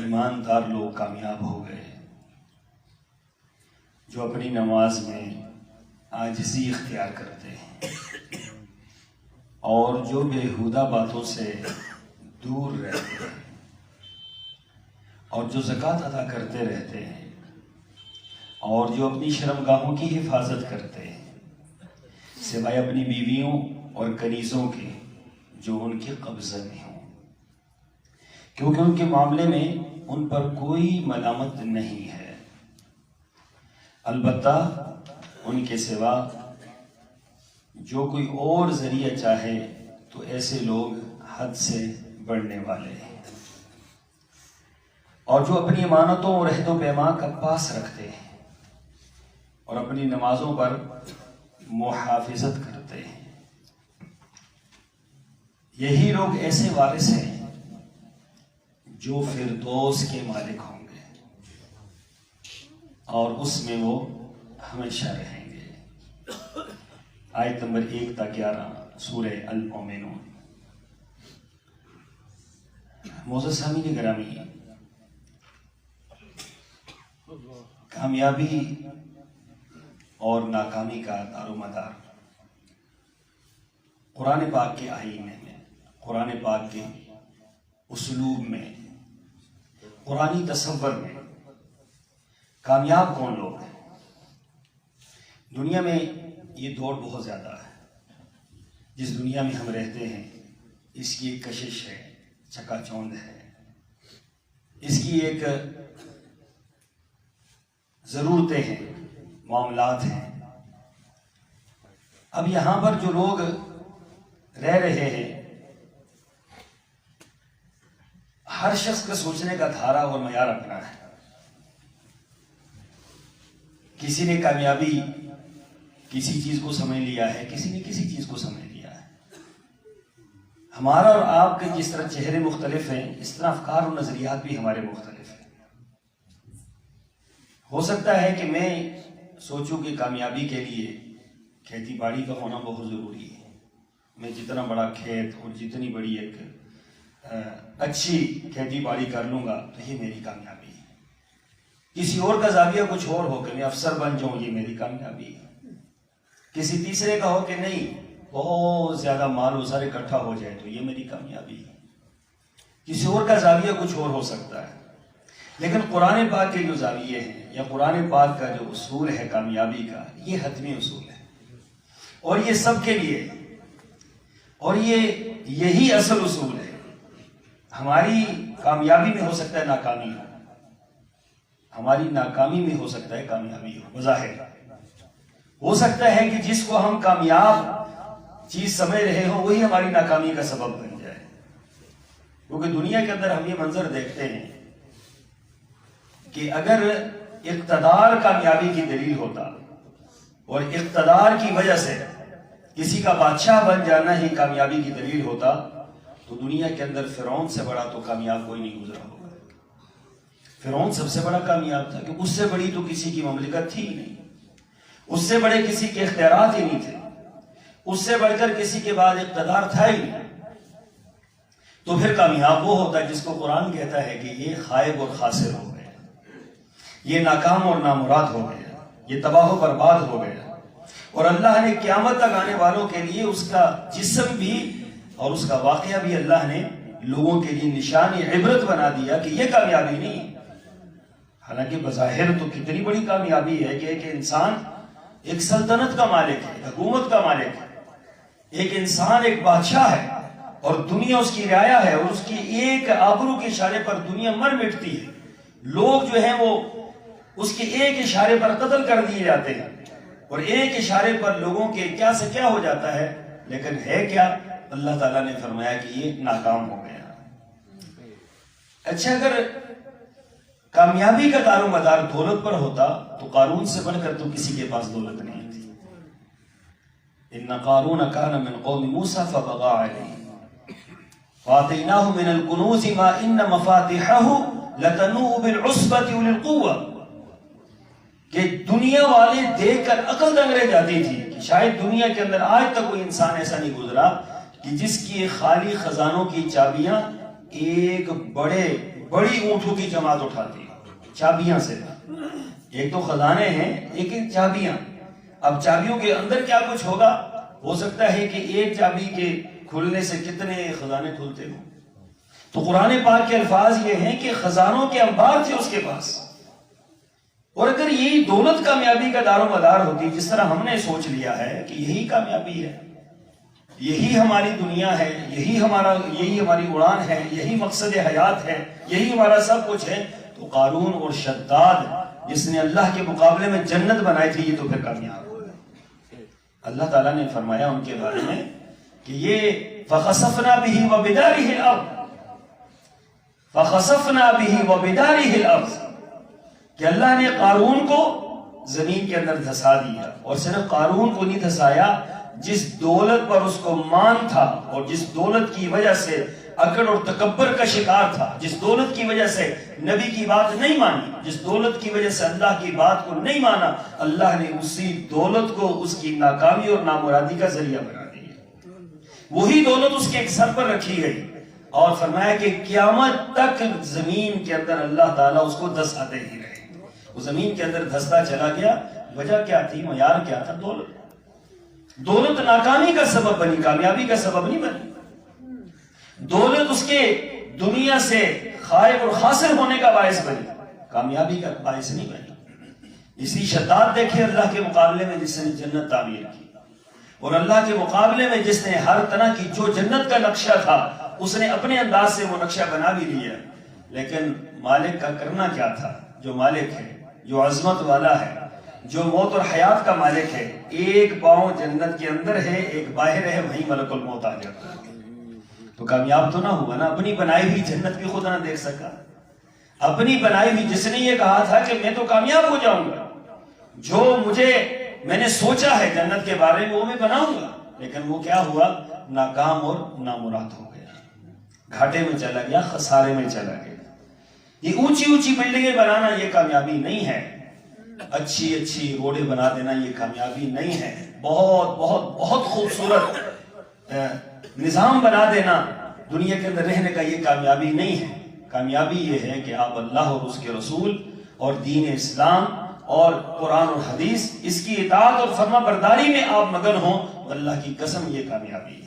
ایماندار لوگ کامیاب ہو گئے جو اپنی نماز میں عاجزی اختیار کرتے ہیں اور جو بےہودہ باتوں سے دور رہتے ہیں اور جو زکوٰۃ ادا کرتے رہتے ہیں اور جو اپنی شرمگاہوں کی حفاظت کرتے ہیں سوائے اپنی بیویوں اور کنیزوں کے جو ان کے قبضے میں ہوں، کیونکہ ان کے معاملے میں ان پر کوئی ملامت نہیں ہے، البتہ ان کے سوا جو کوئی اور ذریعہ چاہے تو ایسے لوگ حد سے بڑھنے والے ہیں، اور جو اپنی امانتوں اور عہد و پیمان کا پاس رکھتے ہیں اور اپنی نمازوں پر محافظت کرتے ہیں، یہی لوگ ایسے وارث ہیں جو فردوس کے مالک ہوں گے اور اس میں وہ ہمیشہ رہیں گے۔ آیت نمبر 1 تا 11 سورہ المومنون۔ معزز سامعین گرامی، کامیابی اور ناکامی کا دار و مدار قرآن پاک کے آئینے میں، قرآن پاک کے اسلوب میں، قرآنی تصور میں کامیاب کون لوگ ہیں۔ دنیا میں یہ دوڑ بہت زیادہ ہے، جس دنیا میں ہم رہتے ہیں اس کی ایک کشش ہے، چکا چوند ہے، اس کی ایک ضرورتیں ہیں، معاملات ہیں۔ اب یہاں پر جو لوگ رہ رہے ہیں، ہر شخص کا سوچنے کا دھارا اور معیار اپنا ہے۔ کسی نے کامیابی کسی چیز کو سمجھ لیا ہے، کسی نے کسی چیز کو سمجھ لیا ہے۔ ہمارا اور آپ کے جس طرح چہرے مختلف ہیں، اس طرح افکار اور نظریات بھی ہمارے مختلف ہیں۔ ہو سکتا ہے کہ میں سوچوں کہ کامیابی کے لیے کھیتی باڑی کا ہونا بہت ضروری ہے، میں جتنا بڑا کھیت اور جتنی بڑی ایک اچھی کھیتی باڑی کر لوں گا تو یہ میری کامیابی ہے۔ کسی اور کا زاویہ کچھ اور ہو کہ میں افسر بن جاؤں، یہ میری کامیابی ہے۔ کسی تیسرے کا ہو کہ نہیں بہت زیادہ مال و زر اکٹھا ہو جائے تو یہ میری کامیابی ہے۔ کسی اور کا زاویہ کچھ اور ہو سکتا ہے، لیکن قرآن پاک کے جو زاویے ہیں یا قرآن پاک کا جو اصول ہے کامیابی کا، یہ حتمی اصول ہے اور یہ سب کے لیے، اور یہی اصل اصول ہے۔ ہماری کامیابی میں ہو سکتا ہے ناکامی ہو، ہماری ناکامی میں ہو سکتا ہے کامیابی ہو۔ بظاہر ہو سکتا ہے کہ جس کو ہم کامیاب چیز سمجھ رہے ہوں وہی ہماری ناکامی کا سبب بن جائے، کیونکہ دنیا کے اندر ہم یہ منظر دیکھتے ہیں کہ اگر اقتدار کامیابی کی دلیل ہوتا اور اقتدار کی وجہ سے کسی کا بادشاہ بن جانا ہی کامیابی کی دلیل ہوتا تو دنیا کے اندر فرعون سے بڑا تو کامیاب کوئی نہیں گزرا ہوگا۔ فرعون سب سے بڑا کامیاب تھا کہ اس سے بڑی تو کسی کی مملکت تھی ہی نہیں، اس سے بڑے کسی کے اختیارات ہی نہیں تھے، اس سے بڑھ کر کسی کے بعد اقتدار تھا ہی نہیں۔ تو پھر کامیاب وہ ہوتا ہے جس کو قرآن کہتا ہے کہ یہ خائب اور خاسر ہو گیا، یہ ناکام اور نامراد ہو گیا، یہ تباہ و برباد ہو گیا۔ اور اللہ نے قیامت تک آنے والوں کے لیے اس کا جسم بھی اور اس کا واقعہ بھی اللہ نے لوگوں کے لیے نشانی عبرت بنا دیا کہ یہ کامیابی نہیں۔ حالانکہ بظاہر تو کتنی بڑی کامیابی ہے کہ ایک انسان ایک سلطنت کا مالک ہے، حکومت کا مالک ہے، ایک انسان ایک بادشاہ ہے اور دنیا اس کی رعایا ہے، اور اس کی ایک آبرو کے اشارے پر دنیا مر مٹتی ہے۔ لوگ جو ہیں وہ اس کے ایک اشارے پر قتل کر دیے جاتے ہیں اور ایک اشارے پر لوگوں کے کیا سے کیا ہو جاتا ہے، لیکن ہے کیا؟ اللہ تعالیٰ نے فرمایا کہ یہ ناکام ہو گیا۔ اچھا، اگر کامیابی کا دار و مدار دولت پر ہوتا تو قارون سے بڑھ کر تو کسی کے پاس دولت نہیں تھی۔ ان قارون کان من قوم موسیٰ فبغى علیہم وآتیناہ من الکنوز ما ان مفاتحہ لتنوء بالعصبۃ اولي القوہ، کہ دنیا والے دیکھ کر عقل دنگ رہ جاتی تھی کہ شاید دنیا کے اندر آج تک کوئی انسان ایسا نہیں گزرا کہ جس کی خالی خزانوں کی چابیاں ایک بڑے بڑی اونٹوں کی جماعت اٹھاتی چابیاں سے. ایک تو خزانے ہیں لیکن چابیاں. اب چابیوں کے اندر کیا کچھ ہوگا؟ ہو سکتا ہے کہ ایک چابی کے کھلنے سے کتنے خزانے کھلتے ہوں. تو قرآن پاک کے الفاظ یہ ہیں کہ خزانوں کے انبار تھے اس کے پاس. اور اگر یہی دولت کامیابی کا دار و مدار ہوتی، جس طرح ہم نے سوچ لیا ہے کہ یہی کامیابی ہے، یہی ہماری دنیا ہے، یہی ہماری اڑان ہے، یہی مقصد حیات ہے، یہی ہمارا سب کچھ ہے، تو قارون اور شداد جس نے اللہ کے مقابلے میں جنت بنائی تھی، یہ تو پھر کامیاب ہو گئے. اللہ تعالیٰ نے فرمایا ان کے بارے میں کہ یہ فَخَسَفْنَا بِهِ وَبِدَارِهِ الْأَرْضِ فَخَسَفْنَا بِهِ وَبِدَارِهِ الْأَرْضِ کہ اللہ نے قارون کو زمین کے اندر دھسا دیا. اور صرف قارون کو نہیں دھسایا، جس دولت پر اس کو مان تھا اور جس دولت کی وجہ سے اکڑ اور تکبر کا شکار تھا، جس دولت کی وجہ سے نبی کی بات نہیں مانی، جس دولت کی وجہ سے اللہ کی بات کو نہیں مانا، اللہ نے اسی دولت کو اس کی ناکامی اور نامرادی کا ذریعہ بنا دیا. وہی دولت اس کے ایک سر پر رکھی گئی اور فرمایا کہ قیامت تک زمین کے اندر اللہ تعالیٰ اس کو دھساتے ہی رہے. وہ زمین کے اندر دھستا چلا گیا. وجہ کیا تھی؟ معیار کیا تھا؟ دولت. دولت ناکامی کا سبب بنی، کامیابی کا سبب نہیں بنی. دولت اس کے دنیا سے خائب اور خاسر ہونے کا باعث بنی، کامیابی کا باعث نہیں بنی. اسی شداد دیکھے اللہ کے مقابلے میں جس نے جنت تعمیر کی، اور اللہ کے مقابلے میں جس نے ہر طرح کی جو جنت کا نقشہ تھا اس نے اپنے انداز سے وہ نقشہ بنا بھی لیا. لیکن مالک کا کرنا کیا تھا؟ جو مالک ہے، جو عظمت والا ہے، جو موت اور حیات کا مالک ہے، ایک پاؤں جنت کے اندر ہے، ایک باہر ہے، وہیں ملک الموت آ جاتا ہے. تو کامیاب تو نہ ہوا نا. اپنی بنائی ہوئی جنت بھی خود نہ دیکھ سکا. اپنی بنائی ہوئی، جس نے یہ کہا تھا کہ میں تو کامیاب ہو جاؤں گا، جو میں نے سوچا ہے جنت کے بارے میں وہ میں بناؤں گا، لیکن وہ کیا ہوا؟ ناکام اور نامراد ہو گیا، گھاٹے میں چلا گیا، خسارے میں چلا گیا. یہ اونچی اونچی بلڈنگیں بنانا یہ کامیابی نہیں ہے. اچھی روڈیں بنا دینا یہ کامیابی نہیں ہے. بہت بہت بہت خوبصورت نظام بنا دینا دنیا کے اندر رہنے کا یہ کامیابی نہیں ہے. کامیابی یہ ہے کہ آپ اللہ اور اس کے رسول اور دین اسلام اور قرآن اور حدیث، اس کی اطاعت اور فرما برداری میں آپ مگن ہوں. اللہ کی قسم یہ کامیابی ہے.